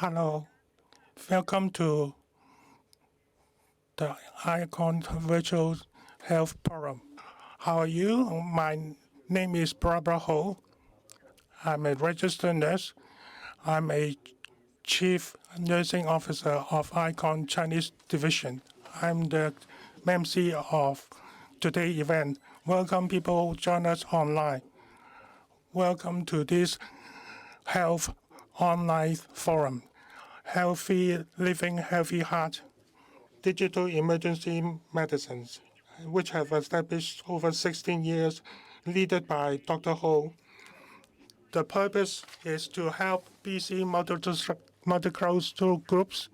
Hello, welcome to the iCON Virtual Health Forum. How are you? My name is Barbara Ho. I'm a registered nurse. I'm a Chief Nursing Officer of iCON Chinese Division. I'm the MC of today's event. Welcome people who join us online. Welcome to this health online forum. Healthy living, healthy heart, digital emergency medicines, which have established over 16 years, led by Dr. Ho. The purpose is to help BC multicultural groups,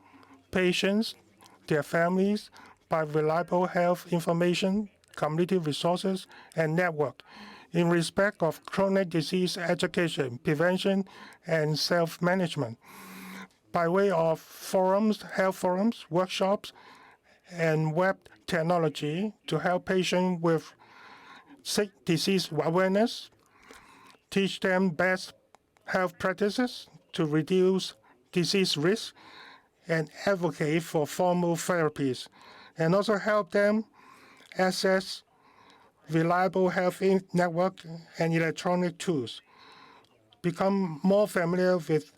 patients, their families, by reliable health information, community resources, and network in respect of chronic disease education, prevention, and self-management by way of forums, health forums, workshops, and web technology to help patients with sick disease awareness, teach them best health practices to reduce disease risk, and advocate for formal therapies, and also help them access reliable health network and electronic tools, become more familiar with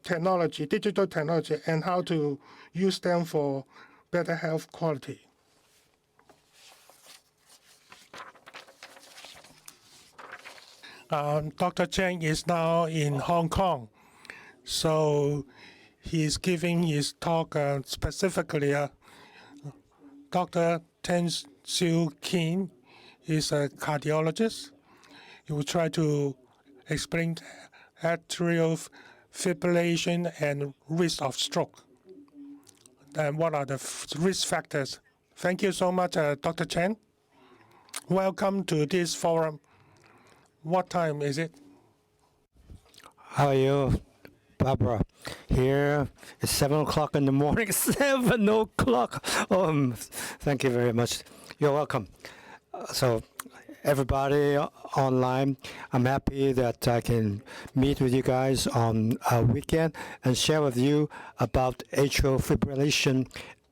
technology, digital technology, and how to use them for better health quality. Dr. Cheng is now in Hong Kong, so he's giving his talk specifically. Dr. Siu Him is a cardiologist. He will try to explain atrial fibrillation and risk of stroke, and what are the risk factors. Thank you so much, Dr. Chen. Welcome to this forum. What time is it? How are you, Barbara? Here it's 7 o'clock in the morning. 7 o'clock. Thank you very much. You're welcome. So, everybody online, I'm happy that I can meet with you guys on a weekend and share with you about atrial fibrillation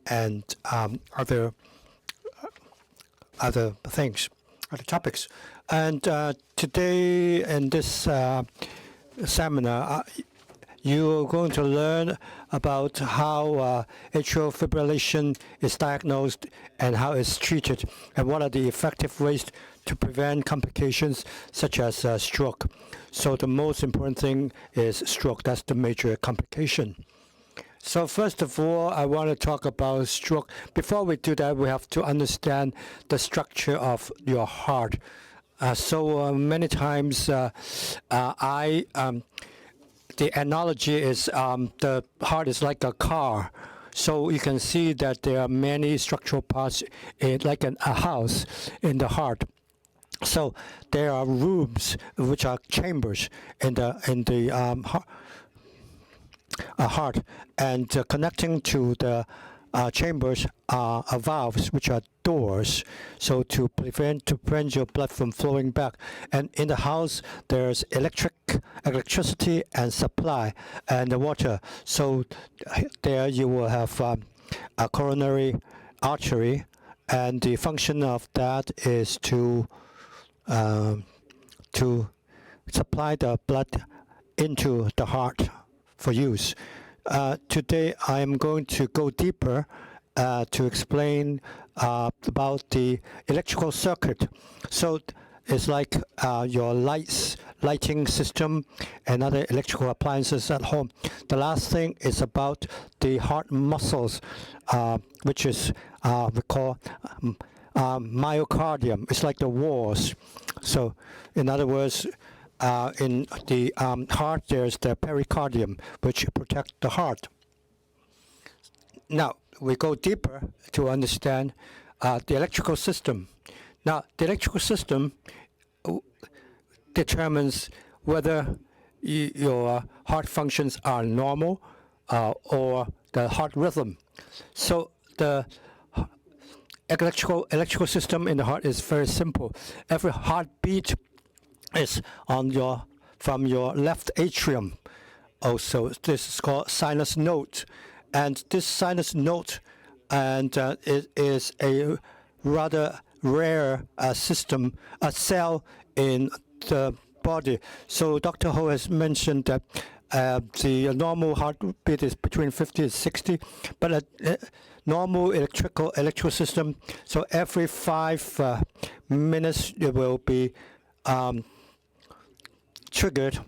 and other things, other topics. And today in this seminar, you're going to learn about how atrial fibrillation is diagnosed and how it's treated, and what are the effective ways to prevent complications such as stroke. So the most important thing is stroke. That's the major complication. So first of all, I want to talk about stroke. Before we do that, we have to understand the structure of your heart. Many times the analogy is the heart is like a car. So you can see that there are many structural parts, like a house in the heart. So there are rooms, which are chambers in the heart, and connecting to the chambers are valves, which are doors, so to prevent your blood from flowing back. And in the house, there's electricity and supply and the water. So there you will have a coronary artery, and the function of that is to supply the blood into the heart for use. Today I am going to go deeper to explain about the electrical circuit. So it's like your lighting system and other electrical appliances at home. The last thing is about the heart muscles, which is we call myocardium. It's like the walls. So in other words, in the heart, there's the pericardium, which protects the heart. Now, we go deeper to understand the electrical system. Now, the electrical system determines whether your heart functions are normal or the heart rhythm. So the electrical system in the heart is very simple. Every heartbeat is from your left atrium also. This is called sinus node. And this sinus node, and it is a rather rare cell in the body. So Dr. Ho has mentioned that the normal heartbeat is between 50 and 60, but a normal electrical system, so every 5 minutes it will be triggered,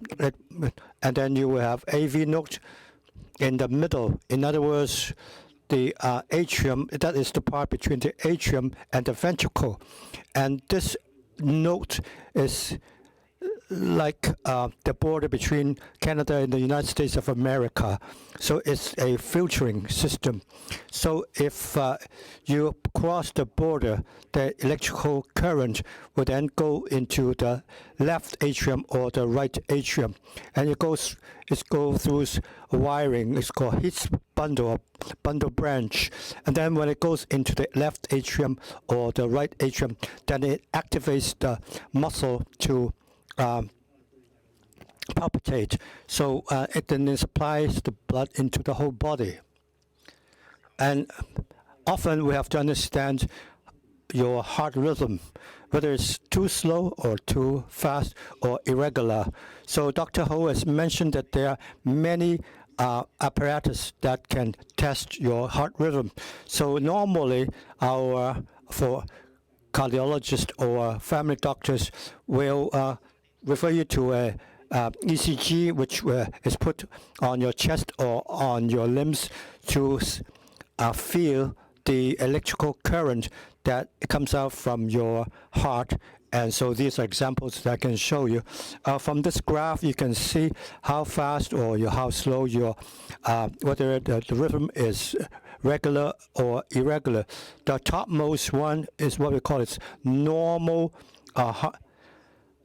and then you will have AV node in the middle. In other words, the atrium, that is the part between the atrium and the ventricle. And this node is like the border between Canada and the United States of America. So it's a filtering system. So if you cross the border, the electrical current will then go into the left atrium or the right atrium. And it goes through wiring. It's called His bundle branch. And then when it goes into the left atrium or the right atrium, then it activates the muscle to palpitate. So it then supplies the blood into the whole body. And often we have to understand your heart rhythm, whether it's too slow or too fast or irregular. So Dr. Ho has mentioned that there are many apparatus that can test your heart rhythm. So normally for cardiologists or family doctors will refer you to a ECG, which is put on your chest or on your limbs to feel the electrical current that comes out from your heart. And so these are examples that I can show you. From this graph, you can see how fast or how slow your whether the rhythm is regular or irregular. The topmost one is what we call its normal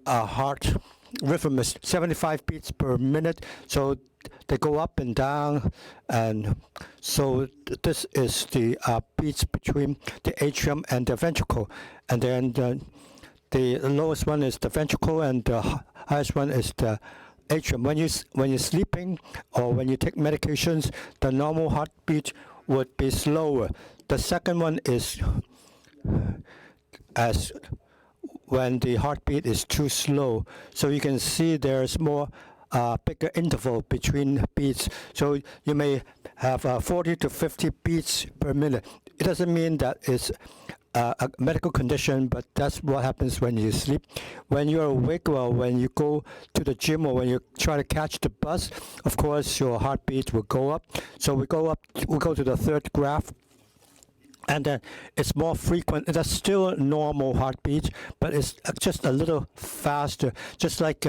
heart rhythm is 75 beats per minute. So they go up and down, and so this is the beats between the atrium and the ventricle. And then the lowest one is the ventricle, and the highest one is the atrium. When you're sleeping or when you take medications, the normal heartbeat would be slower. The second one is as when the heartbeat is too slow. So you can see there's more bigger interval between beats. So you may have 40 to 50 beats per minute. It doesn't mean that it's a medical condition, but that's what happens when you sleep. When you're awake or when you go to the gym or when you try to catch the bus, of course your heartbeat will go up. So we go to the third graph. And then it's more frequent. It's still normal heartbeat, but it's just a little faster. Just like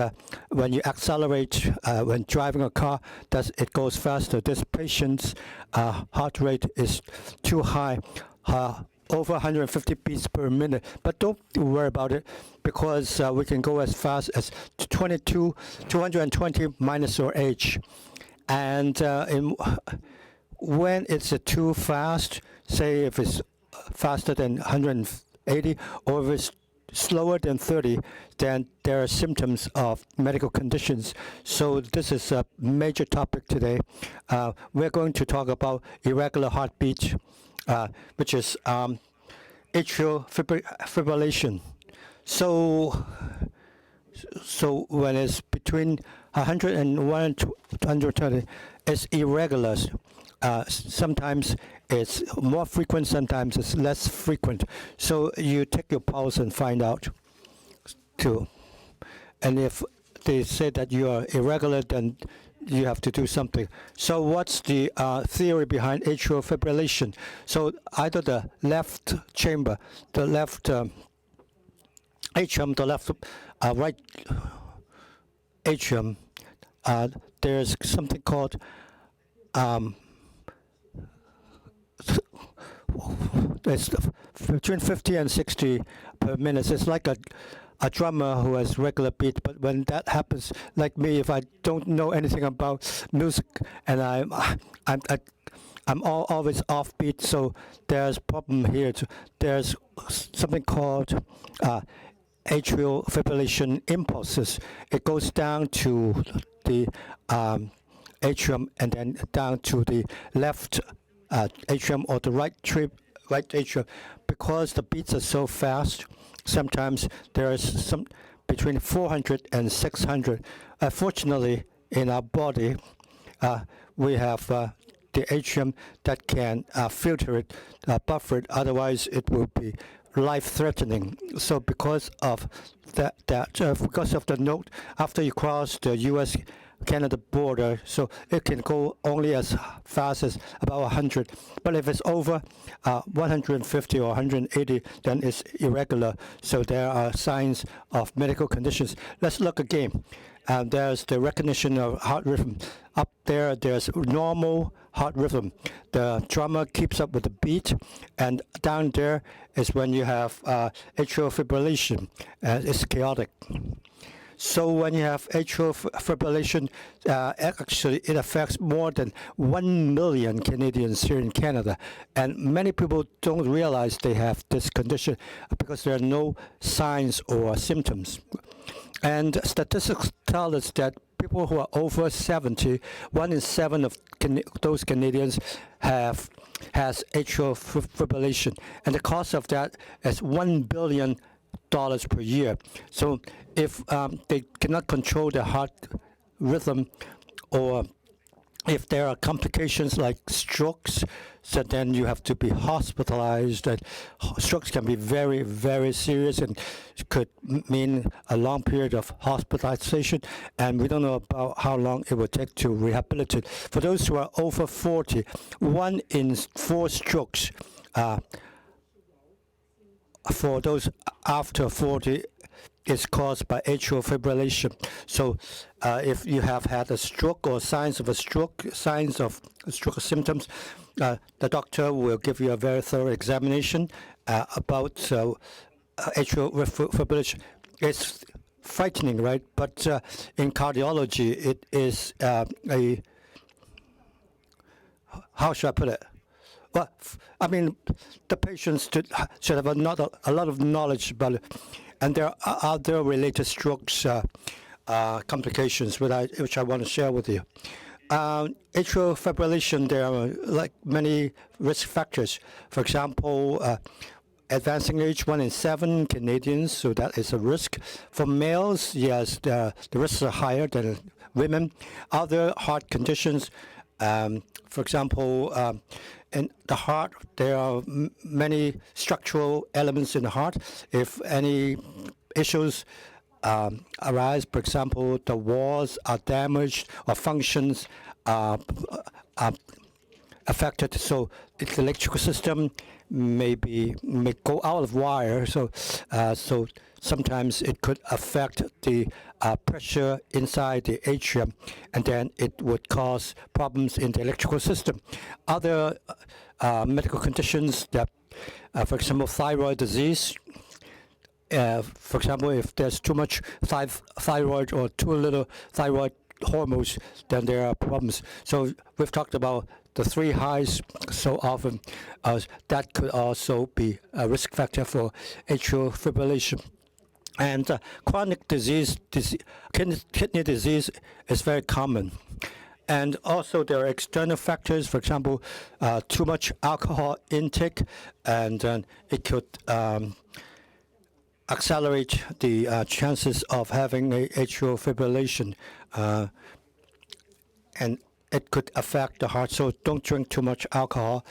when you accelerate when driving a car, it goes faster. This patient's heart rate is too high, over 150 beats per minute. But don't worry about it, because we can go as fast as 220 minus your age. And when it's too fast, say if it's faster than 180 or if it's slower than 30, then there are symptoms of medical conditions. So this is a major topic today. We're going to talk about irregular heartbeat, which is atrial fibrillation. So when it's between 100 and 120, it's irregular. Sometimes it's more frequent, sometimes it's less frequent. So you take your pulse and find out too. And if they say that you are irregular, then you have to do something. So what's the theory behind atrial fibrillation? So either the left chamber, the left atrium, the left right atrium, there's something called it's between 50 and 60 per minute. It's like a drummer who has regular beat, but when that happens, like me, if I don't know anything about music and I'm always off beat, so there's problem here. There's something called atrial fibrillation impulses. It goes down to the atrium and then down to the left atrium or the right atrium. Because the beats are so fast, sometimes there is some between 400 and 600. Fortunately, in our body, we have the atrium that can filter it, buffer it. Otherwise, it will be life-threatening. So because of because of the note, after you cross the U.S.-Canada border, so it can go only as fast as about 100. But if it's over 150 or 180, then it's irregular. So there are signs of medical conditions. Let's look again. There's the recognition of heart rhythm. Up there, there's normal heart rhythm. The drummer keeps up with the beat, and down there is when you have atrial fibrillation. It's chaotic. So when you have atrial fibrillation, actually it affects more than 1 million Canadians here in Canada. And many people don't realize they have this condition because there are no signs or symptoms. And statistics tell us that people who are over 70, 1 in 7 of those Canadians has atrial fibrillation. And the cost of that is $1 billion per year. So if they cannot control their heart rhythm, or if there are complications like strokes, so then you have to be hospitalized. And strokes can be very, very serious and could mean a long period of hospitalization. And we don't know about how long it will take to rehabilitate. For those who are over 40, 1 in 4 strokes for those after 40 is caused by atrial fibrillation. So if you have had a stroke or signs of stroke symptoms, the doctor will give you a very thorough examination about atrial fibrillation. It's frightening, right? But in cardiology, it is how should I put it? Well, I mean, the patients should have a lot of knowledge about it. And there are other related strokes complications which I want to share with you. Atrial fibrillation, there are like many risk factors. For example, advancing age, 1 in 7 Canadians, so that is a risk. For males, yes, the risks are higher than women. Other heart conditions, for example, in the heart, there are many structural elements in the heart. If any issues arise, for example, the walls are damaged or functions are affected, so the electrical system may go out of wire. So sometimes it could affect the pressure inside the atrium, and then it would cause problems in the electrical system. Other medical conditions that, for example, thyroid disease. For example, if there's too much thyroid or too little thyroid hormones, then there are problems. So we've talked about the 3 highs so often. That could also be a risk factor for atrial fibrillation. And chronic disease, kidney disease is very common. And also there are external factors, for example, too much alcohol intake, and it could accelerate the chances of having atrial fibrillation. And it could affect the heart, so don't drink too much alcohol.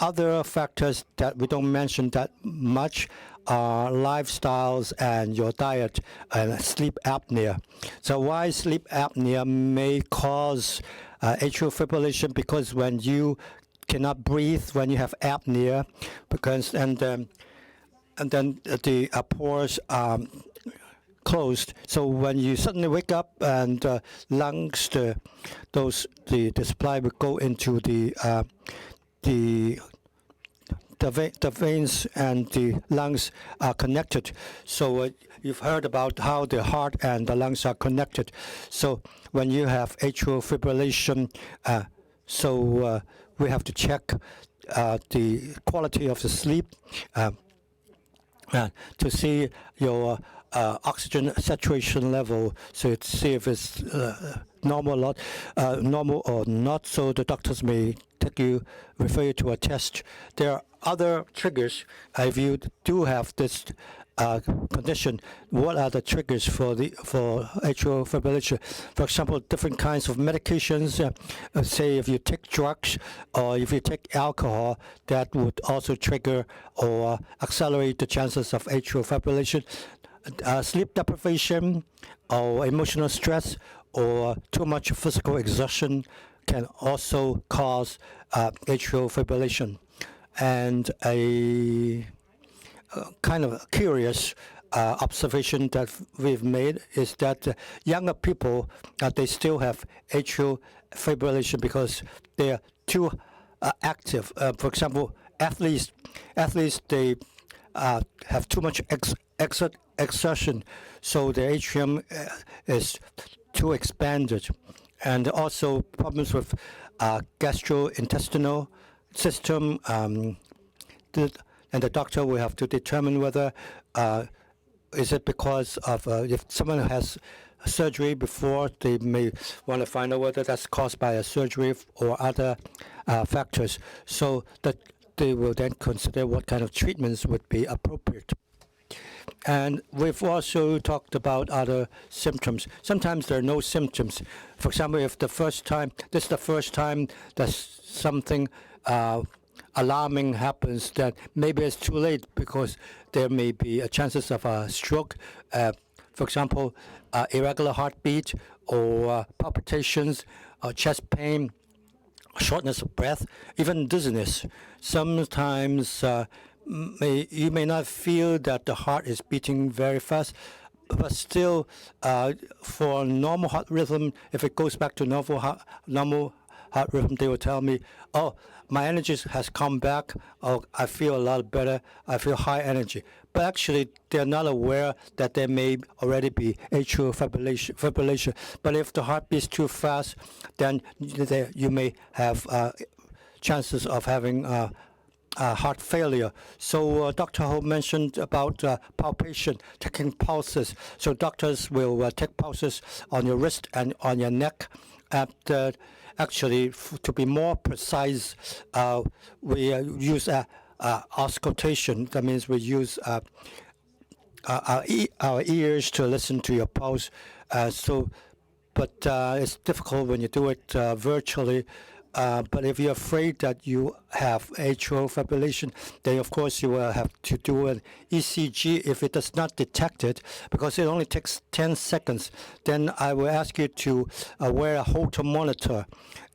Other factors that we don't mention that much are lifestyles and your diet and sleep apnea. So why sleep apnea may cause atrial fibrillation? Because when you cannot breathe, when you have apnea, and then the pores are closed. So when you suddenly wake up and lungs, the supply will go into the veins, and the lungs are connected. So you've heard about how the heart and the lungs are connected. So when you have atrial fibrillation, we have to check the quality of the sleep to see your oxygen saturation level, so to see if it's normal or not. So the doctors may refer you to a test. There are other triggers. If you do have this condition, what are the triggers for atrial fibrillation? For example, different kinds of medications. Say if you take drugs or if you take alcohol, that would also trigger or accelerate the chances of atrial fibrillation. Sleep deprivation or emotional stress or too much physical exertion can also cause atrial fibrillation. And a kind of curious observation that we've made is that younger people, they still have atrial fibrillation because they are too active. For example, athletes they have too much exertion, so the atrium is too expanded, and also problems with gastrointestinal system. And the doctor will have to determine whether is it because of if someone has surgery before, they may want to find out whether that's caused by a surgery or other factors, so that they will then consider what kind of treatments would be appropriate. And we've also talked about other symptoms. Sometimes there are no symptoms. For example, if this is the first time that something alarming happens, that maybe it's too late because there may be chances of a stroke. For example, irregular heartbeat or palpitations, chest pain, shortness of breath, even dizziness. Sometimes you may not feel that the heart is beating very fast, but still, for normal heart rhythm, if it goes back to normal heart rhythm, they will tell me, oh, my energy has come back, oh, I feel a lot better, I feel high energy. But actually, they're not aware that there may already be atrial fibrillation. But if the heart beats too fast, then you may have chances of having heart failure. So Dr. Ho mentioned about palpation, taking pulses. So doctors will take pulses on your wrist and on your neck. Actually, to be more precise, we use auscultation. That means we use our ears to listen to your pulse. But it's difficult when you do it virtually. But if you're afraid that you have atrial fibrillation, then of course you will have to do an ECG. If it does not detect it, because it only takes 10 seconds, then I will ask you to wear a Holter monitor,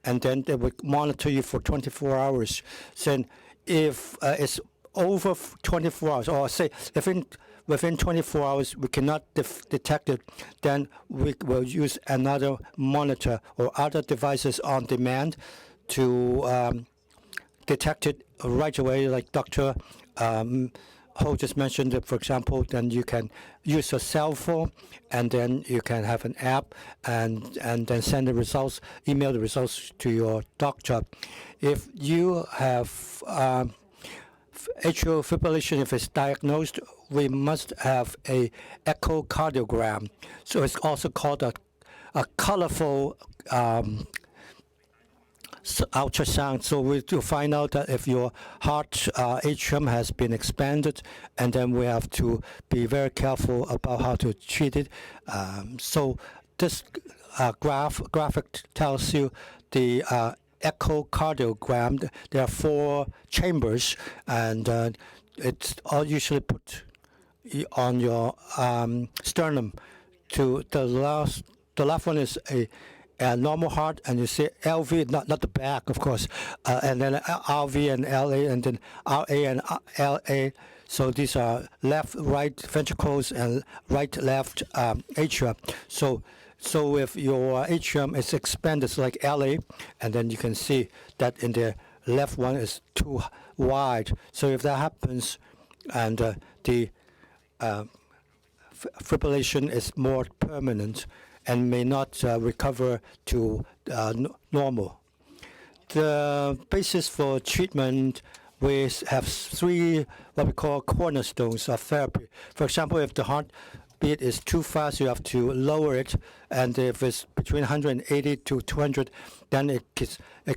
and then they will monitor you for 24 hours. So if it's over 24 hours, or say within 24 hours we cannot detect it, then we will use another monitor or other devices on demand to detect it right away, like Dr. Ho just mentioned that, for example, then you can use a cell phone, and then you can have an app and then send the results, email the results to your doctor. If you have atrial fibrillation, if it's diagnosed, we must have a echocardiogram. So it's also called a colorful ultrasound. So we to find out that if your heart atrium has been expanded, and then we have to be very careful about how to treat it. So this graphic tells you the echocardiogram. There are 4 chambers, and it's all usually put on your sternum. To the left one is a normal heart, and you see LV, not the back, of course, and then RV and LA, and then RA and LA. So these are left, right ventricles and right, left atria. So if your atrium is expanded, it's like LA, and then you can see that in the left one is too wide. So if that happens, and the fibrillation is more permanent and may not recover to normal. The basis for treatment, we have 3 what we call cornerstones of therapy. For example, if the heart heartbeat is too fast, you have to lower it. And if it's between 180 to 200, then it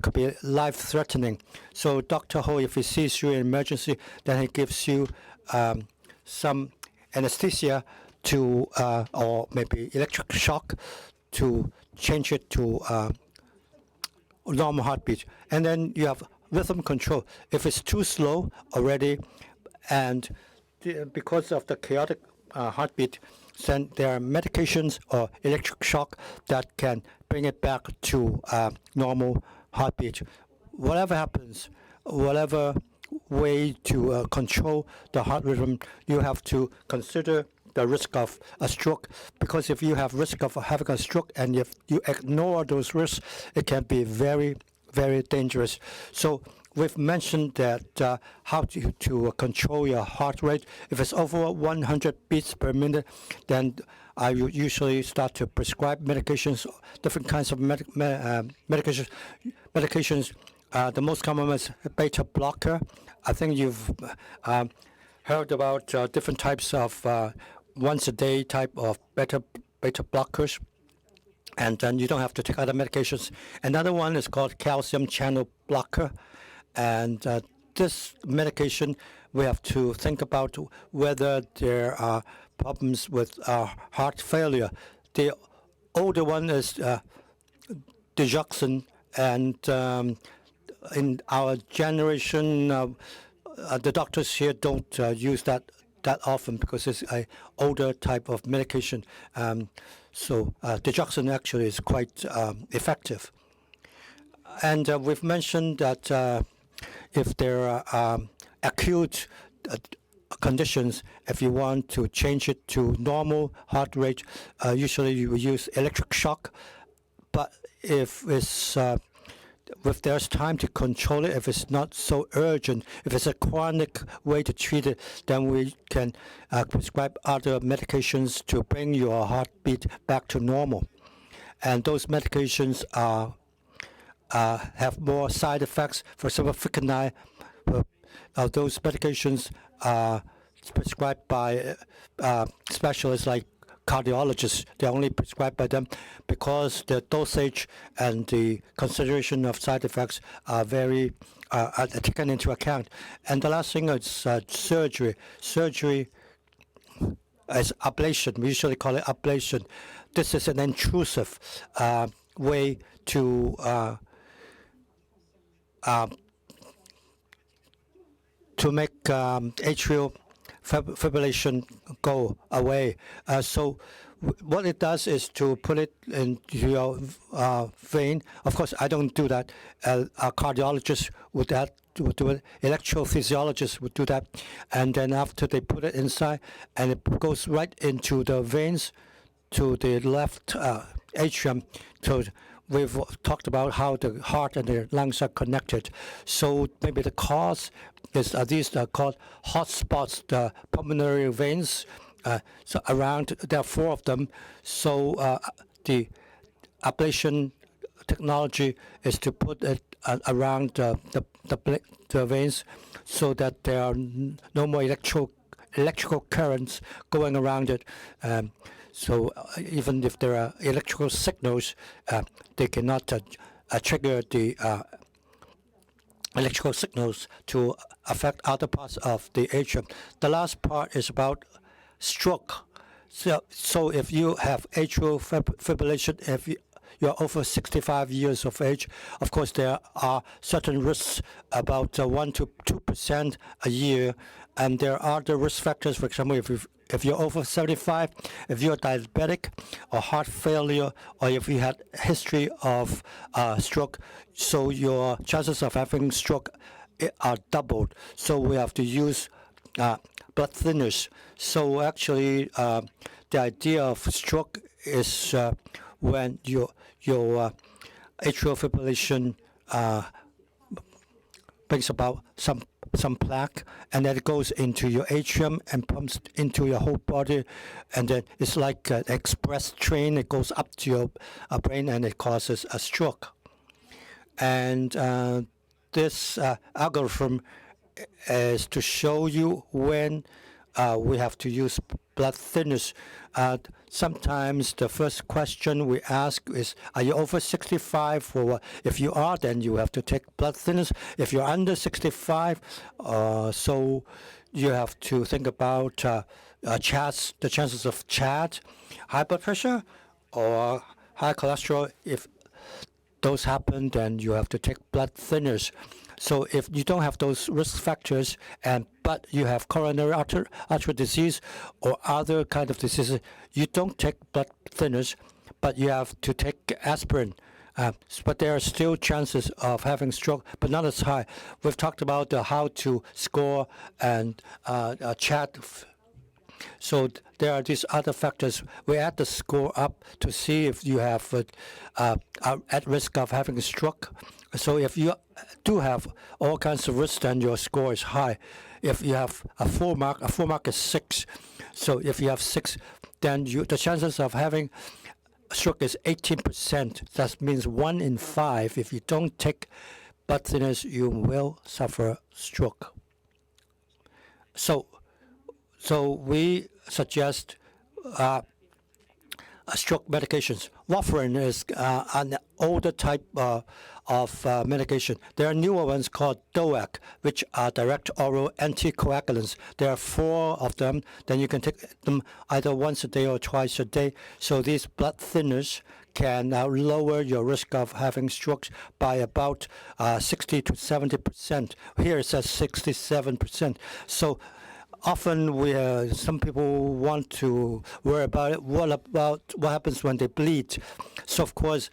could be life-threatening. So Dr. Ho, if he sees you in emergency, then he gives you some anesthesia to, or maybe electric shock to change it to normal heartbeat. And then you have rhythm control. If it's too slow already, and because of the chaotic heartbeat, then there are medications or electric shock that can bring it back to normal heartbeat. Whatever happens, whatever way to control the heart rhythm, you have to consider the risk of a stroke, because if you have risk of having a stroke and if you ignore those risks, it can be very, very dangerous. So we've mentioned that how to control your heart rate. If it's over 100 beats per minute, then I usually start to prescribe medications, different kinds of medications. The most common is beta blocker. I think you've heard about different types of once-a-day type of beta blockers, and then you don't have to take other medications. Another one is called calcium channel blocker, and this medication, we have to think about whether there are problems with heart failure. The older one is digoxin, and in our generation, the doctors here don't use that often because it's an older type of medication. So digoxin actually is quite effective. And we've mentioned that if there are acute conditions, if you want to change it to normal heart rate, usually you will use electric shock. But if there's time to control it, if it's not so urgent, if it's a chronic way to treat it, then we can prescribe other medications to bring your heartbeat back to normal. And those medications have more side effects. For example, Fickenai, those medications are prescribed by specialists like cardiologists. They're only prescribed by them because the dosage and the consideration of side effects are very taken into account. And the last thing is surgery. Surgery is ablation. We usually call it ablation. This is an intrusive way to make atrial fibrillation go away. So what it does is to put it into your vein. Of course, I don't do that. A cardiologist would do it. Electrophysiologist would do that. And then after they put it inside, and it goes right into the veins to the left atrium. So we've talked about how the heart and the lungs are connected. So maybe the cause is these are called hot spots, the pulmonary veins. So around, there are 4 of them. So the ablation technology is to put it around the veins so that there are no more electrical currents going around it. So even if there are electrical signals, they cannot trigger the electrical signals to affect other parts of the atrium. The last part is about stroke. So if you have atrial fibrillation, if you're over 65 years of age, of course there are certain risks, about 1 to 2% a year, and there are the risk factors. For example, if you're over 75, if you're diabetic or heart failure, or if you had a history of stroke, so your chances of having stroke are doubled. So we have to use blood thinners. So actually, the idea of stroke is when your atrial fibrillation brings about some plaque, and then it goes into your atrium and pumps into your whole body, and then it's like an express train. It goes up to your brain and it causes a stroke. And this algorithm is to show you when we have to use blood thinners. Sometimes the first question we ask is, are you over 65? Or if you are, then you have to take blood thinners. If you're under 65, so you have to think about the chances of CHAD, high blood pressure, or high cholesterol. If those happen, then you have to take blood thinners. So if you don't have those risk factors, but you have coronary artery disease or other kind of diseases, you don't take blood thinners, but you have to take aspirin. But there are still chances of having stroke, but not as high. We've talked about how to score and chat. So there are these other factors. We add the score up to see if you have are at risk of having a stroke. So if you do have all kinds of risks, then your score is high. If you have a 4 mark is 6. So if you have 6, then the chances of having a stroke is 18%. That means 1 in 5. If you don't take blood thinners, you will suffer stroke. So we suggest stroke medications. Warfarin is an older type of medication. There are newer ones called DOAC, which are direct oral anticoagulants. There are 4 of them. Then you can take them either once a day or twice a day. So these blood thinners can lower your risk of having strokes by about 60 to 70%. Here it says 67%. So often some people want to worry about it. What happens when they bleed? So of course,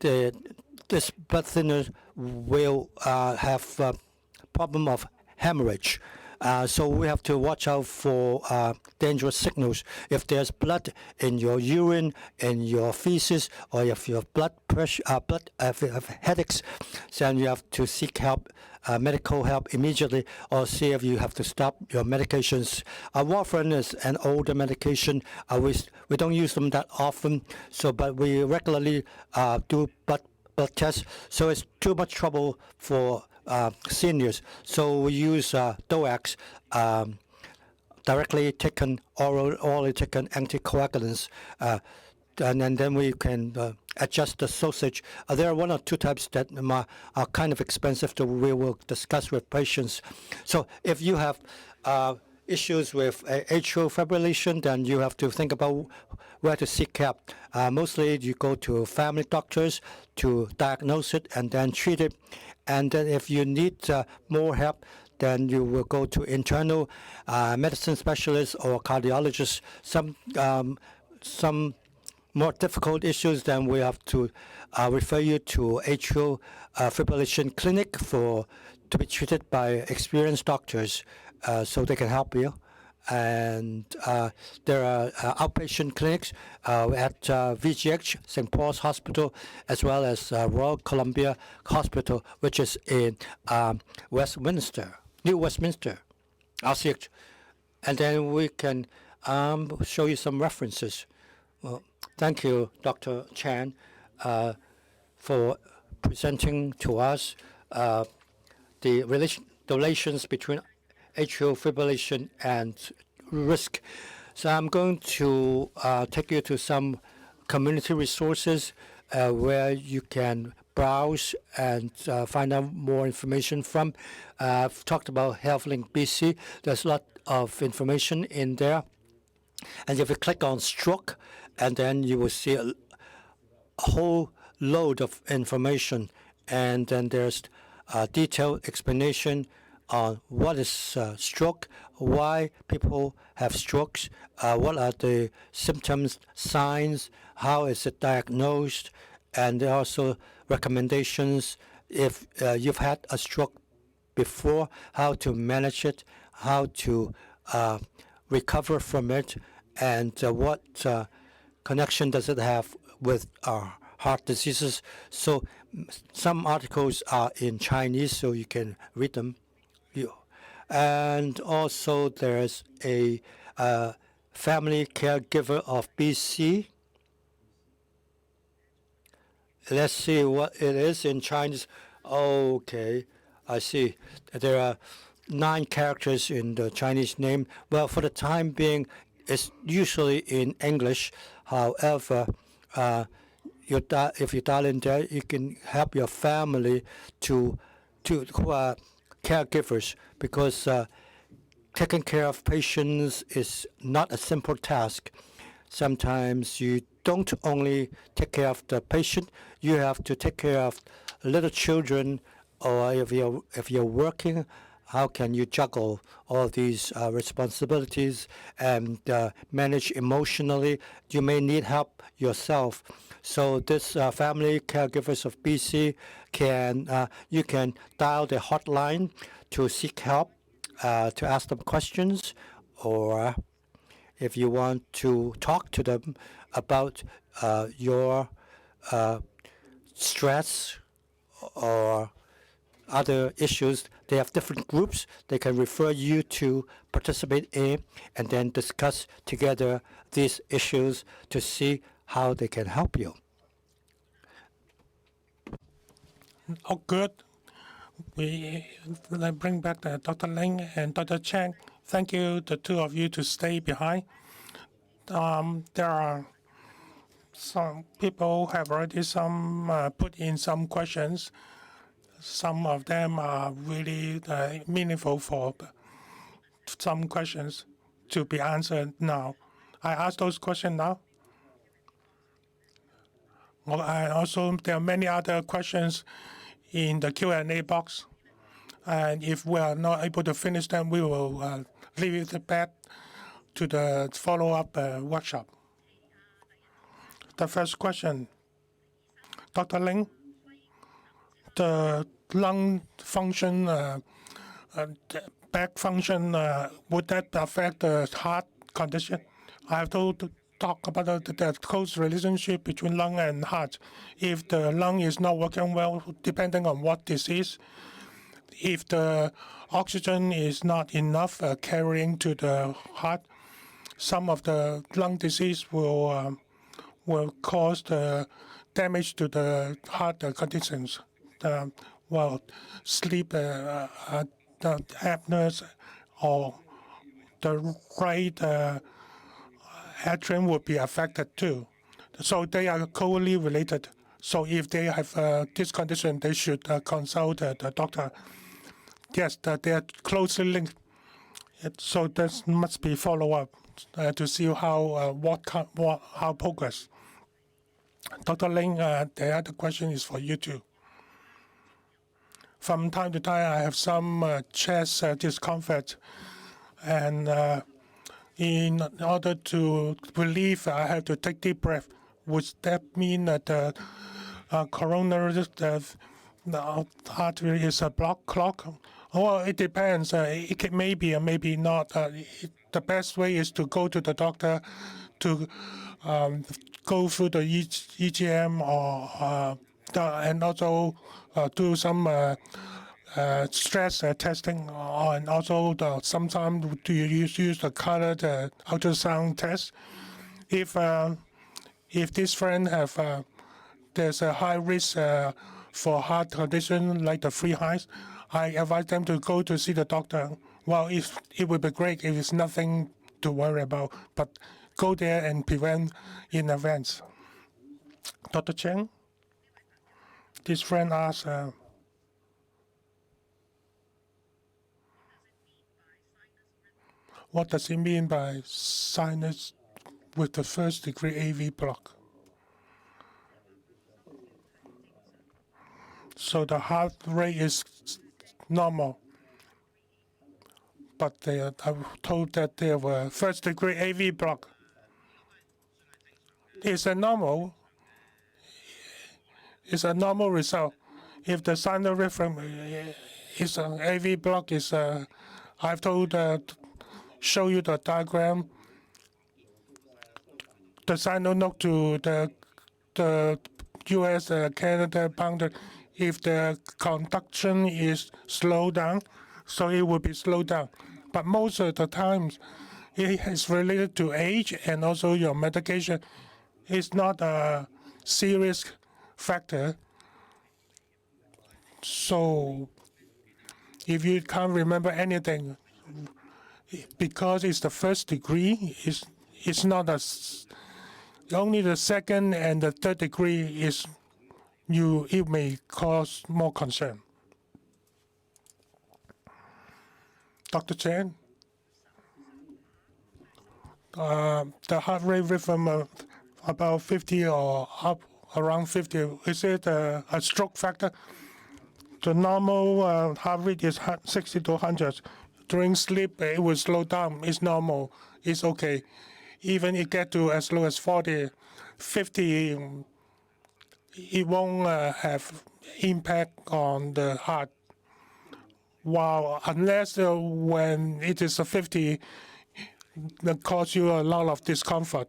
this blood thinner will have a problem of hemorrhage. So we have to watch out for dangerous signals. If there's blood in your urine, in your feces, or if you have blood pressure, if you have headaches, then you have to seek help, medical help immediately, or see if you have to stop your medications. Warfarin is an older medication. We don't use them that often, but we regularly do blood tests. So it's too much trouble for seniors. So we use DOACs, directly taken, orally taken anticoagulants, and then we can adjust the dosage. There are 1 or 2 types that are kind of expensive that we will discuss with patients. So if you have issues with atrial fibrillation, then you have to think about where to seek help. Mostly you go to family doctors to diagnose it and then treat it. And then if you need more help, then you will go to internal medicine specialists or cardiologists. Some more difficult issues, then we have to refer you to atrial fibrillation clinic to be treated by experienced doctors, so they can help you. And there are outpatient clinics at VGH, St. Paul's Hospital, as well as Royal Columbia Hospital, which is in New Westminster, RCH. And then we can show you some references. Well, thank you, Dr. Chan, for presenting to us the relations between atrial fibrillation and risk. So I'm going to take you to some community resources where you can browse and find out more information from. I've talked about HealthLink BC. There's a lot of information in there. And if you click on stroke, and then you will see a whole load of information. And then there's a detailed explanation on what is stroke, why people have strokes, what are the symptoms, signs, how is it diagnosed, and there are also recommendations if you've had a stroke before, how to manage it, how to recover from it, and what connection does it have with our heart diseases. So some articles are in Chinese, so you can read them. And also there's a family caregiver of BC. Let's see what it is in Chinese. Okay, I see. There are 9 characters in the Chinese name. Well, for the time being, it's usually in English. However, if you dial in there, you can help your family to who are caregivers, because taking care of patients is not a simple task. Sometimes you don't only take care of the patient, you have to take care of little children, or if you're working, how can you juggle all these responsibilities and manage emotionally? You may need help yourself. So this family caregivers of BC you can dial the hotline to seek help, to ask them questions, or if you want to talk to them about your stress or other issues. They have different groups they can refer you to participate in, and then discuss together these issues to see how they can help you. Oh, good. We bring back Dr. Ling and Dr. Chang. Thank you, the two of you, to stay behind. There are some people have already put in some questions. Some of them are really meaningful for some questions to be answered now. I ask those questions now. Well, also, there are many other questions in the Q&A box. And if we are not able to finish them, we will leave it back to the follow-up workshop. The first question, Dr. Ling, the lung function, back function, would that affect the heart condition? I have to talk about the close relationship between lung and heart. If the lung is not working well, depending on what disease, if the oxygen is not enough carrying to the heart, some of the lung disease will cause the damage to the heart conditions. Sleep the apneas or the right atrium will be affected too. So they are closely related. So if they have this condition, they should consult the doctor. Yes, they are closely linked. So this must be follow-up to see how progress. Dr. Ling, the other question is for you too. From time to time, I have some chest discomfort, and in order to relieve, I have to take deep breath. Would that mean that the coronary artery is a clog? Well, it depends. It may be or maybe not. The best way is to go to the doctor to go through the EGM and also do some stress testing, and also sometimes do you use the colored ultrasound test. If this friend there's a high risk for heart condition like the three highs, I advise them to go to see the doctor. Well, it would be great if it's nothing to worry about, but go there and prevent in advance. Dr. Cheng, this friend asked, what does it mean by sinus with the first-degree AV block? So the heart rate is normal, but I was told that there were first-degree AV block. It's a normal result. If the sinus rhythm is an AV block, I've told show you the diagram. The sinus node to the U.S. Canada boundary. If the conduction is slowed down, so it will be slowed down. But most of the times, it is related to age and also your medication. It's not a serious factor. So If you can't remember anything, because it's the first degree, it's not only the second and the third degree it may cause more concern. Dr. Chen, the heart rate rhythm about 50 or up around 50, is it a stroke factor? The normal heart rate is 60 to 100. During sleep, it will slow down. It's normal. It's okay. Even it get to as low as 40, 50, it won't have impact on the heart. While unless when it is a 50, that cause you a lot of discomfort.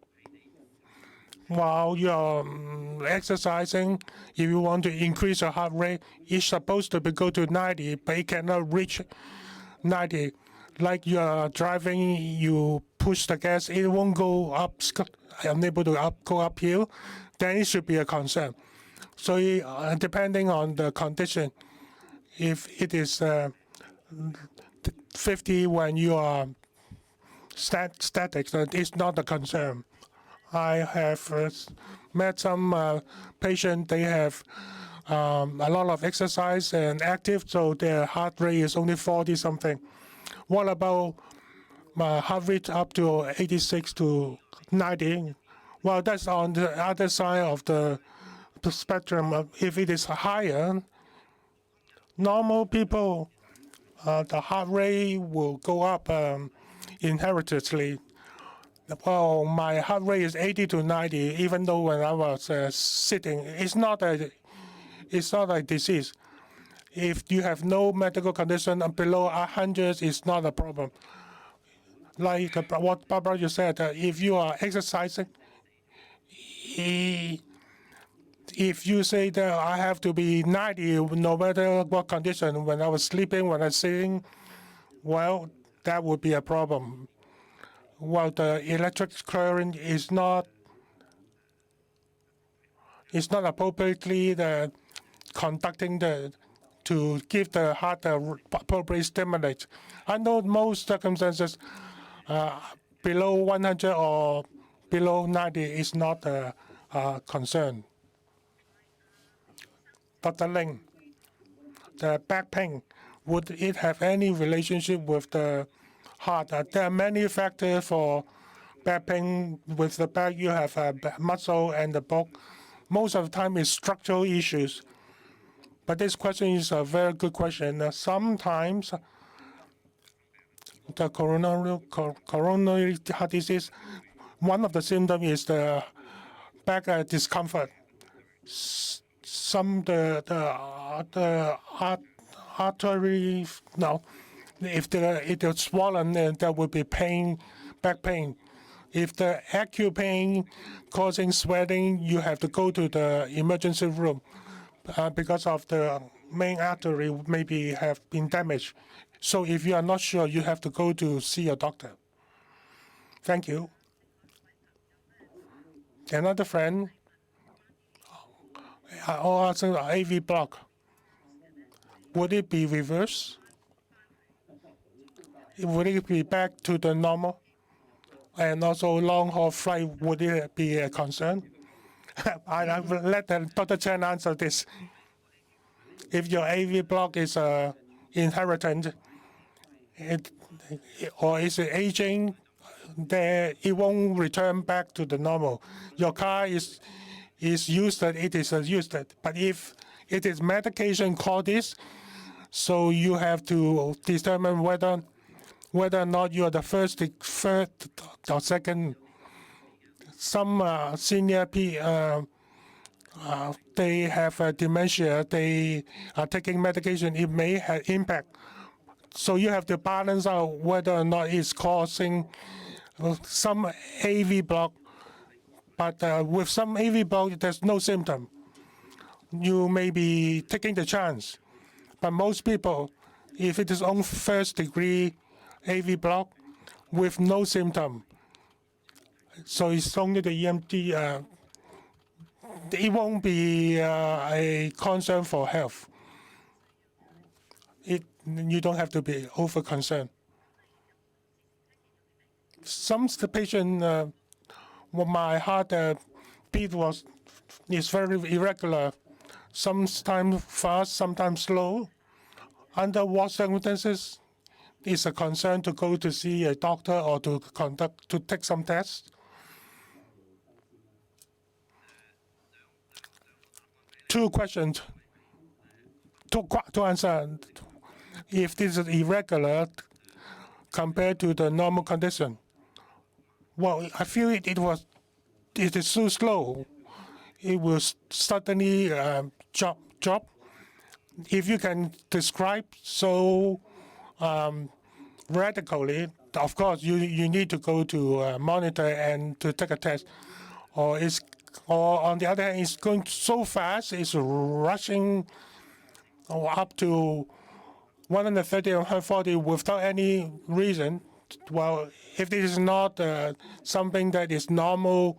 While you're exercising, if you want to increase your heart rate, it's supposed to go to 90, but it cannot reach 90. Like you're driving, you push the gas, it won't go up, unable to go uphill, then it should be a concern. So depending on the condition, if it is 50 when you are static, so it's not a concern. I have met some patients, they have a lot of exercise and active, so their heart rate is only 40 something. What about heart rate up to 86 to 90? Well, that's on the other side of the spectrum. If it is higher, normal people, the heart rate will go up inheritedly. Well, my heart rate is 80 to 90, even though when I was sitting, it's not a disease. If you have no medical condition below 100, it's not a problem. Like what Barbara you said, if you are exercising, if you say that I have to be 90, no matter what condition, when I was sleeping, when I was sitting, well, that would be a problem. Well, the electric current is not appropriately conducting to give the heart the appropriate stimulate. I know most circumstances below 100 or below 90 is not a concern. Dr. Ling, the back pain, would it have any relationship with the heart? There are many factors for back pain. With the back, you have a muscle and the bone. Most of the time, it's structural issues. But this question is a very good question. Sometimes the coronary heart disease, one of the symptoms is the back discomfort. The artery, no, if it is swollen, then there will be pain, back pain. If the acute pain causing sweating, you have to go to the emergency room because of the main artery maybe have been damaged. So if you are not sure, you have to go to see a doctor. Thank you. Another friend, also AV block. Would it be reversed? Would it be back to the normal? And also long-haul flight, would it be a concern? I will let Dr. Chen answer this. If your AV block is inherited, or is it aging, then it won't return back to the normal. Your car is used, it is used. But if it is medication called this, so you have to determine whether or not you are the first, third, or second. Some senior they have dementia, they are taking medication, it may have impact. So you have to balance out whether or not it's causing some AV block. But with some AV block, there's no symptom. You may be taking the chance. But most people, if it is on first degree AV block with no symptom, so it's only the EMT, it won't be a concern for health. you don't have to be over concerned. Some the patient, my heart beat is very irregular, sometimes fast, sometimes slow. Under what circumstances, it's a concern to go to see a doctor or to take some tests. Two questions to answer. If this is irregular compared to the normal condition, well, I feel it is so slow. It will suddenly drop. If you can describe so radically, of course, you need to go to monitor and to take a test. Or on the other hand, it's going so fast, it's rushing up to 130 or 140 without any reason. Well, if this is not something that is normal,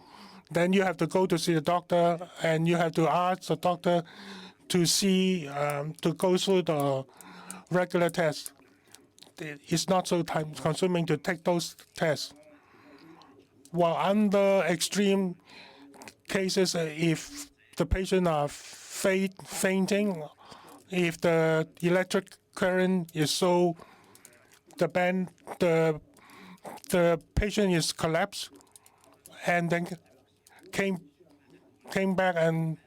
then you have to go to see the doctor and you have to ask the doctor to to go through the regular tests. It's not so time consuming to take those tests. While under extreme cases, if the patient are fainting, if the electric current is so the patient is collapsed and then came back and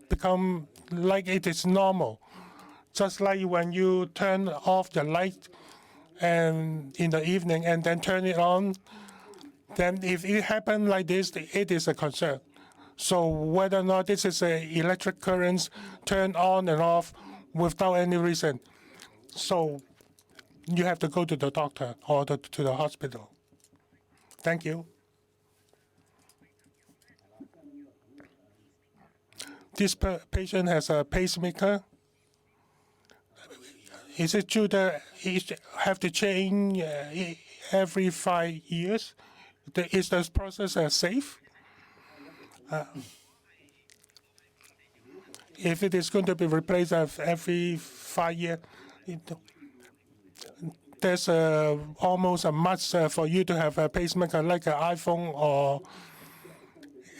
become like it is normal. Just like when you turn off the light and in the evening and then turn it on, then if it happens like this, it is a concern. So whether or not this is a electric currents turned on and off without any reason, so you have to go to the doctor or to the hospital. Thank you. This patient has a pacemaker. Is it true that it have to change every 5 years? Is this process safe? If it is going to be replaced every 5 years, there's almost a must for you to have a pacemaker like an iPhone,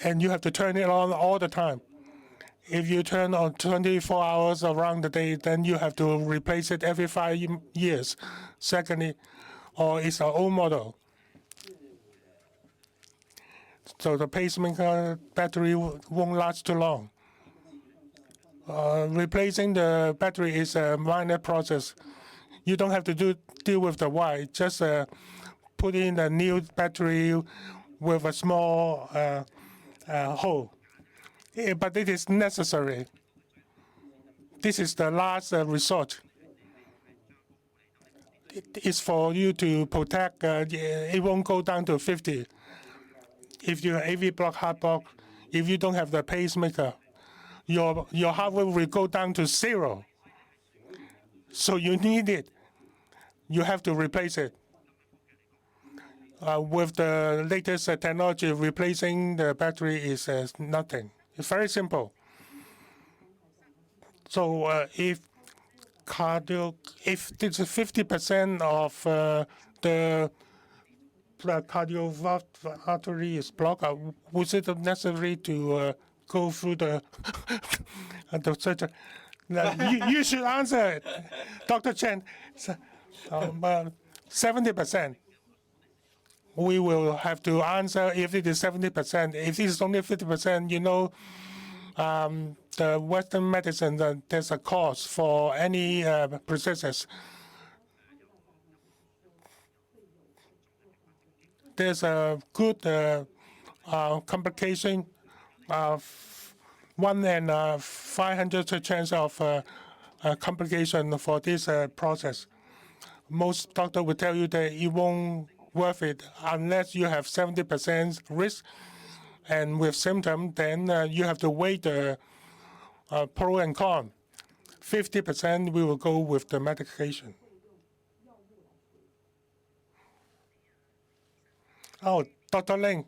and you have to turn it on all the time. If you turn on 24 hours around the day, then you have to replace it every 5 years. Secondly, or it's an old model. So the pacemaker battery won't last too long. Replacing the battery is a minor process. You don't have to deal with the wire. Just put in a new battery with a small hole. But it is necessary. This is the last resort. It is for you to protect. It won't go down to 50. If you have AV block, heart block, if you don't have the pacemaker, your heart rate will go down to 0. So you need it. You have to replace it. With the latest technology, replacing the battery is nothing. It's very simple. So if it's 50% of the cardiac artery is blocked, was it necessary to go through the surgery? You should answer it, Dr. Chen. 70%. We will have to answer if it is 70%. If it is only 50%, you know, the Western medicine, there's a cost for any procedures. There's a good complication of 1 in 500 chance of complication for this process. Most doctors will tell you that it won't worth it unless you have 70% risk, and with symptoms, then you have to weigh the pro and con. 50% we will go with the medication. Oh, Dr. Ling,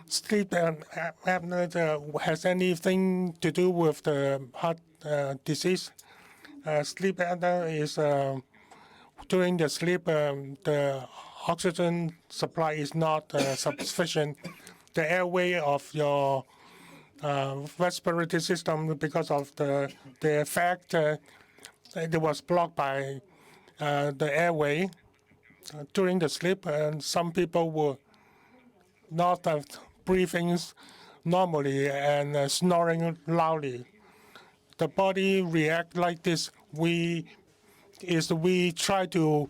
sleep apnea has anything to do with the heart disease? Sleep apnea is during the sleep, the oxygen supply is not sufficient. The airway of your respiratory system, because of the effect, it was blocked by the airway during the sleep, and some people were not breathing normally and snoring loudly. The body react like this. We try to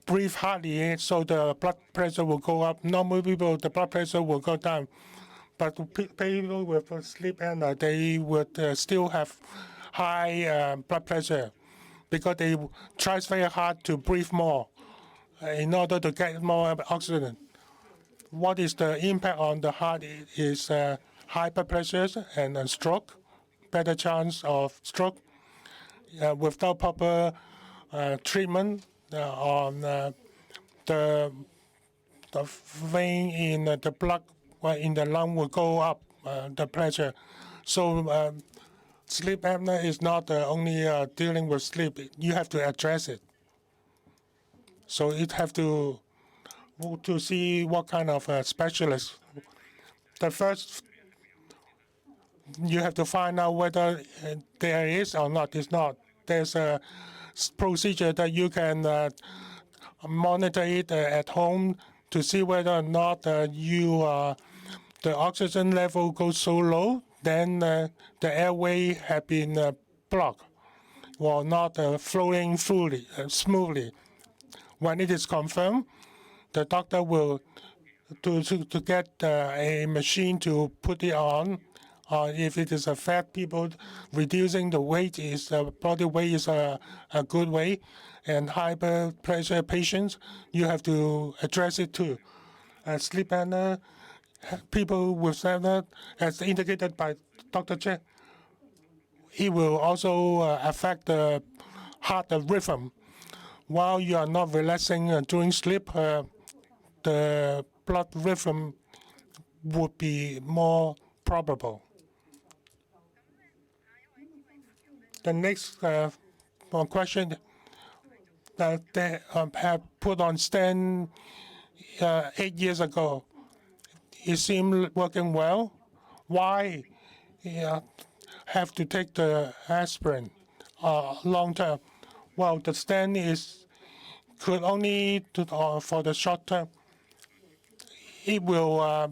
breathe hardly, so the blood pressure will go up. Normal people, the blood pressure will go down. But people with sleep apnea, they would still have high blood pressure because they try very hard to breathe more in order to get more oxygen. What is the impact on the heart is high blood pressure and stroke, better chance of stroke. Without proper treatment on the vein in the blood in the lung will go up, the pressure. So sleep apnea is not only dealing with sleep. You have to address it. So it have to see what kind of specialist. The first, you have to find out whether there is or not. It's not. There's a procedure that you can monitor it at home to see whether or not the oxygen level goes so low, then the airway have been blocked or not flowing fully, smoothly. When it is confirmed, the doctor will to get a machine to put it on. If it is a fat people, reducing the weight is body weight is a good way, and high blood pressure patients, you have to address it too. Sleep apnea, people with that, as indicated by Dr. Chen, it will also affect the heart rhythm. While you are not relaxing during sleep, the blood rhythm would be more probable. The next question that they have put on stent 8 years ago. It seemed working well. Why have to take the aspirin long term? Well, the stent could only for the short term. It will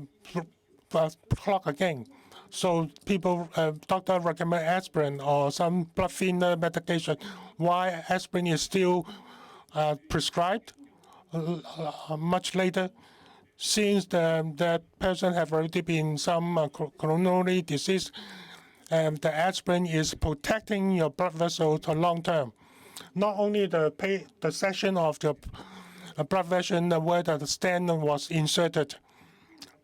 clog again. So people, doctor recommend aspirin or some blood thinner medication. Why aspirin is still prescribed much later? Since that person have already been some coronary disease, the aspirin is protecting your blood vessel to long term. Not only the section of the blood vessel where the stent was inserted,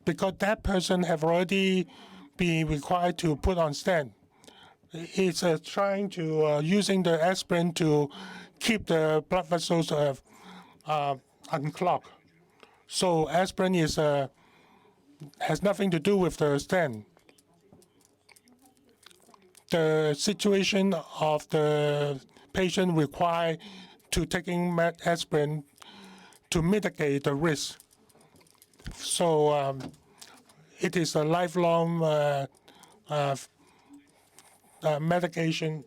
because that person have already been required to put on stent. It's trying to using the aspirin to keep the blood vessels unclogged. So aspirin has nothing to do with the stent. The situation of the patient require to taking aspirin to mitigate the risk. So it is a lifelong medication.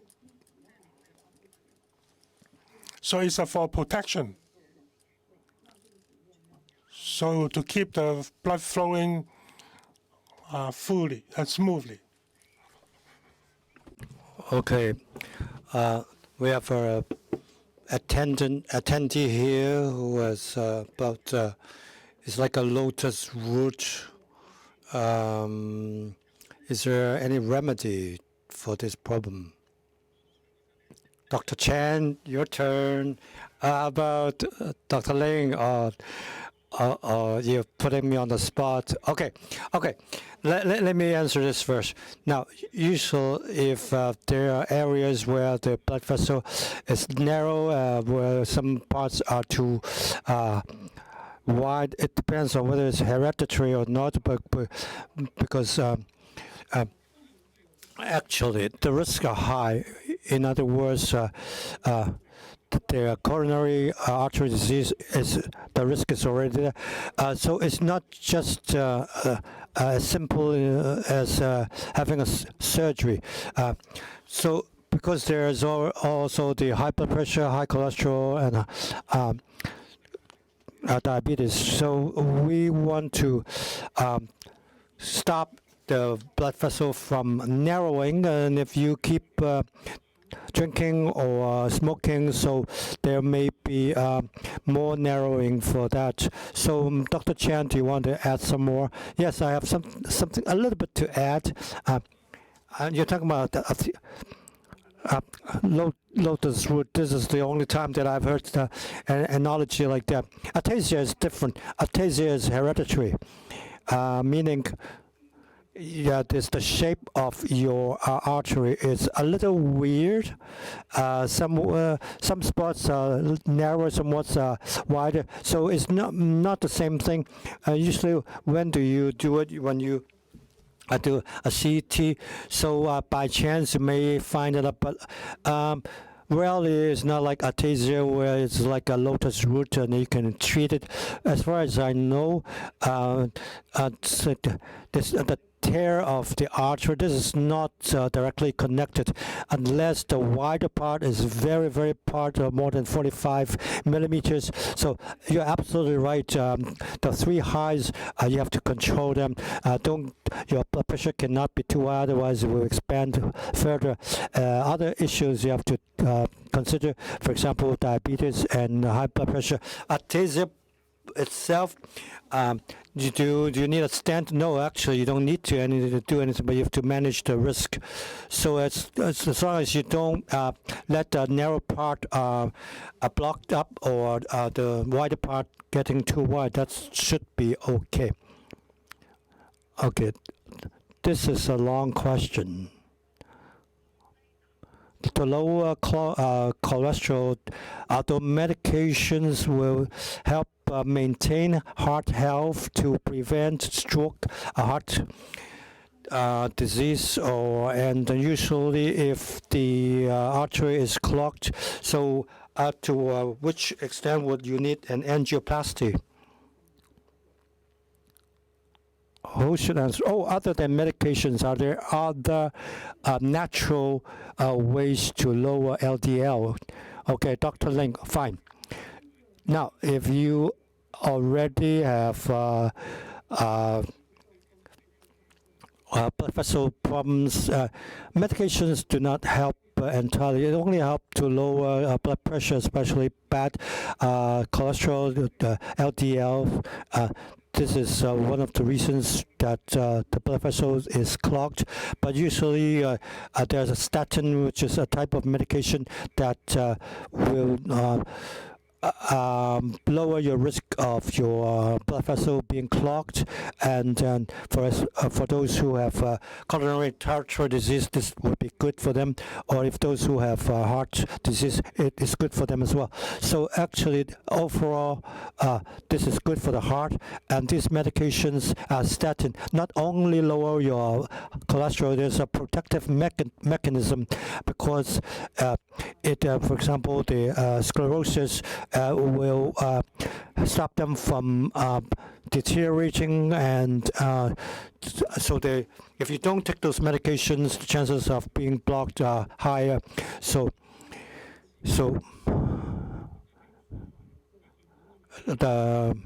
So it's for protection. So to keep the blood flowing fully and smoothly. Okay. We have a attendee here who has about it's like a lotus root. Is there any remedy for this problem? Dr. Chan, your turn. How about Dr. Ling? You're putting me on the spot. Okay. Let me answer this first. Now, usually, if there are areas where the blood vessel is narrow, where some parts are too wide, it depends on whether it's hereditary or not. But because actually, the risks are high. In other words, their coronary artery disease, the risk is already there. So it's not just as simple as having a surgery. So because there's also the high blood pressure, high cholesterol, and diabetes. So we want to stop the blood vessel from narrowing, and if you keep drinking or smoking, so there may be more narrowing for that. So Dr. Chan, do you want to add some more? Yes, I have something a little bit to add. And you're talking about lotus root. This is the only time that I've heard an analogy like that. Ataxia is different. Ataxia is hereditary, meaning the shape of your artery is a little weird. Some spots are narrower, some spots are wider. So it's not the same thing. Usually, when do you do it? When you do a CT. So by chance you may find it up, but rarely it's not like ataxia where it's like a lotus root and you can treat it. As far as I know, the tear of the artery, this is not directly connected unless the wider part is very part more than 45 millimeters. So you're absolutely right. The three highs, you have to control them. Your blood pressure cannot be too high, otherwise it will expand further. Other issues you have to consider, for example, diabetes and high blood pressure. Ataxia itself, do you need a stent? No, actually, you don't need to do anything, but you have to manage the risk. So as long as you don't let the narrow part blocked up or the wider part getting too wide, that should be okay. Okay, this is a long question. To lower cholesterol, although medications will help maintain heart health to prevent stroke, heart disease, and usually if the artery is clogged, so to which extent would you need an angioplasty? Who should answer? Oh, other than medications, are there other natural ways to lower LDL? Okay, Dr. Ling, fine. Now, if you already have blood vessel problems, medications do not help entirely. It only helps to lower blood pressure, especially bad cholesterol, LDL. This is one of the reasons that the blood vessel is clogged. But usually there's a statin, which is a type of medication that will lower your risk of your blood vessel being clogged, and for those who have coronary artery disease, this would be good for them, or if those who have heart disease, it is good for them as well. So actually, overall, this is good for the heart, and these medications, statin, not only lower your cholesterol, there's a protective mechanism because it, for example, the sclerosis will stop them from deteriorating, and so if you don't take those medications, the chances of being blocked are higher. So the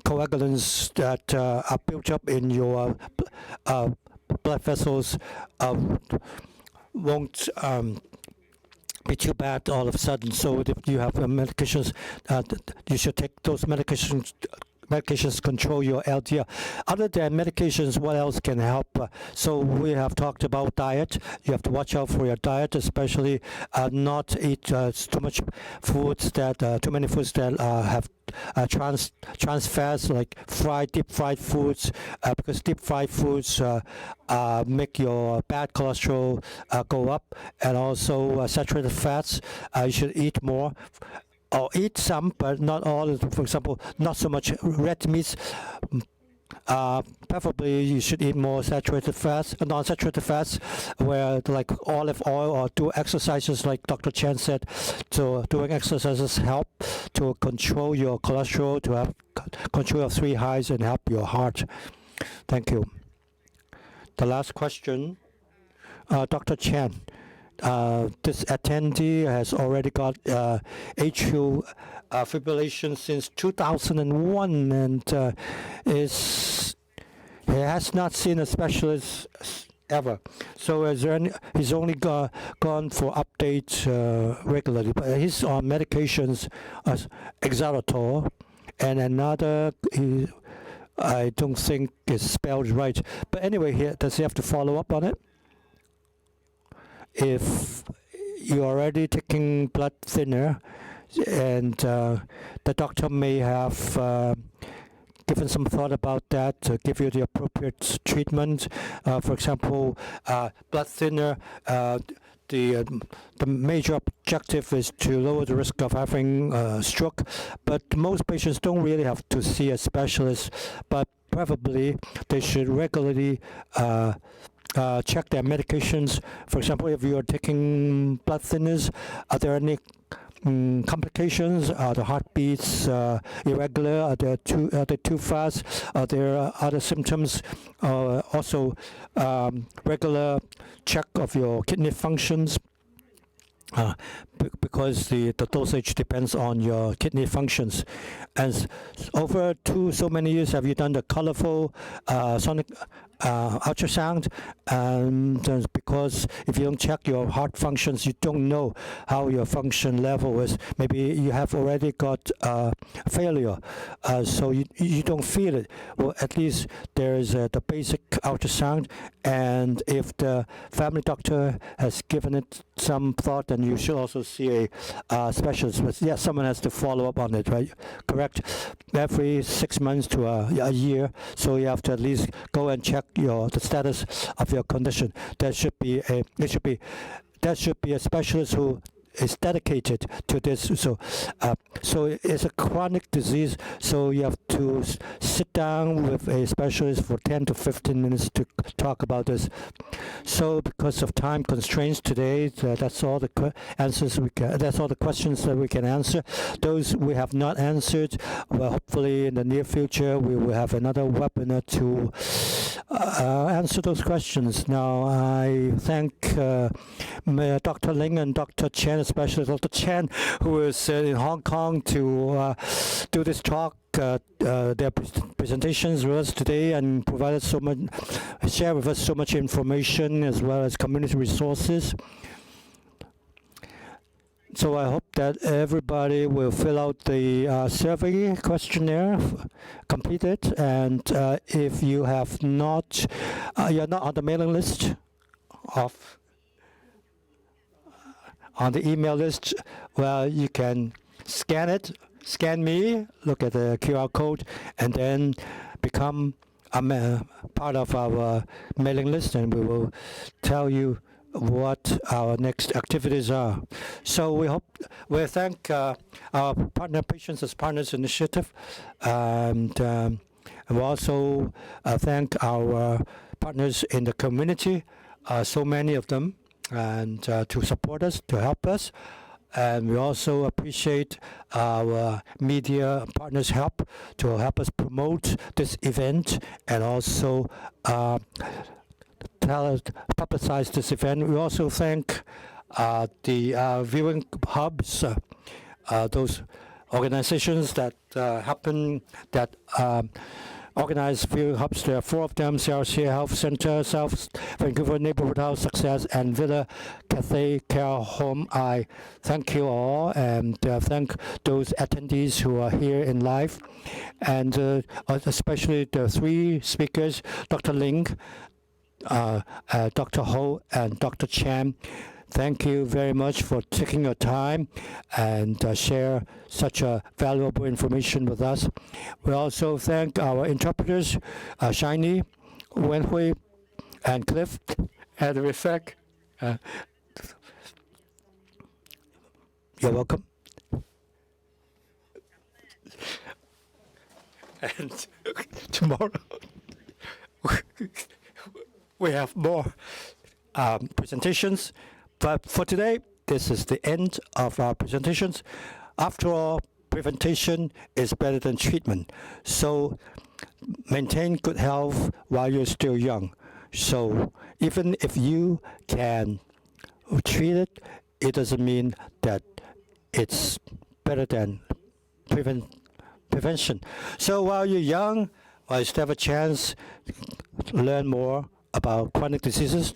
coagulants that are built up in your blood vessels won't be too bad all of a sudden. So if you have medications, you should take those medications. Medications control your LDL. Other than medications, what else can help? So we have talked about diet. You have to watch out for your diet, especially not eat too many foods that have trans fats, like deep fried foods, because deep fried foods make your bad cholesterol go up, and also saturated fats. You should eat more. Or eat some, but not all. For example, not so much red meats, Preferably, you should eat more saturated fats, non-saturated fats, where like olive oil, or do exercises like Dr. Chan said. So doing exercises help to control your cholesterol, to have control of 3 highs, and help your heart. Thank you. The last question, Dr. Chan. This attendee has already got atrial fibrillation since 2001, and he has not seen a specialist ever. So he's only gone for updates regularly, but he's on medications as Exaltor, and another I don't think is spelled right. But anyway, does he have to follow up on it? If you're already taking blood thinner, and the doctor may have given some thought about that to give you the appropriate treatment. For example, blood thinner, the major objective is to lower the risk of having stroke, but most patients don't really have to see a specialist, but preferably they should regularly check their medications. For example, if you are taking blood thinners, are there any complications? Are the heartbeats irregular? Are they too fast? Are there other symptoms? Also, regular check of your kidney functions. Because the dosage depends on your kidney functions. And over so many years, have you done the colorful sonic ultrasound? And because if you don't check your heart functions, you don't know how your function level is. Maybe you have already got failure, so you don't feel it. Well, at least there is the basic ultrasound, and if the family doctor has given it some thought, then you should also see a specialist. But yeah, someone has to follow up on it, right? Correct? Every 6 months to a year, so you have to at least go and check the status of your condition. There should be a specialist who is dedicated to this. So it's a chronic disease, so you have to sit down with a specialist for 10 to 15 minutes to talk about this. So because of time constraints today, that's all the answers that's all the questions that we can answer. Those we have not answered, well, hopefully in the near future we will have another webinar to answer those questions. Now I thank Dr. Ling and Dr. Chen, especially Dr. Chen, who is in Hong Kong to do this talk, their presentations with us today, and provided share with us so much information as well as community resources. So I hope that everybody will fill out the survey questionnaire, complete it, and if you have not, you're not on the mailing list on the email list, well, you can scan me, look at the QR code, and then become a part of our mailing list, and we will tell you what our next activities are. So we thank our partner Patients as Partners initiative, and we also thank our partners in the community, so many of them, and to support us, to help us. And we also appreciate our media partners' help to help us promote this event, and also publicize this event. We also thank the viewing hubs, those organizations that organize viewing hubs. There are 4 of them: CRC Health Center, South Vancouver Neighborhood House Success, and Villa Cathay Care Home. I thank you all, and thank those attendees who are here in live, and especially the 3 speakers, Dr. Ling, Dr. Ho, and Dr. Chan. Thank you very much for taking your time and share such valuable information with us. We also thank our interpreters, Shiny, Wenhui, and Cliff, and Refek. You're welcome. And tomorrow. we have more presentations, but for today, this is the end of our presentations. After all, prevention is better than treatment. So maintain good health while you're still young. So even if you can treat it, it doesn't mean that it's better than prevention. So while you're young, while you still have a chance to learn more about chronic diseases,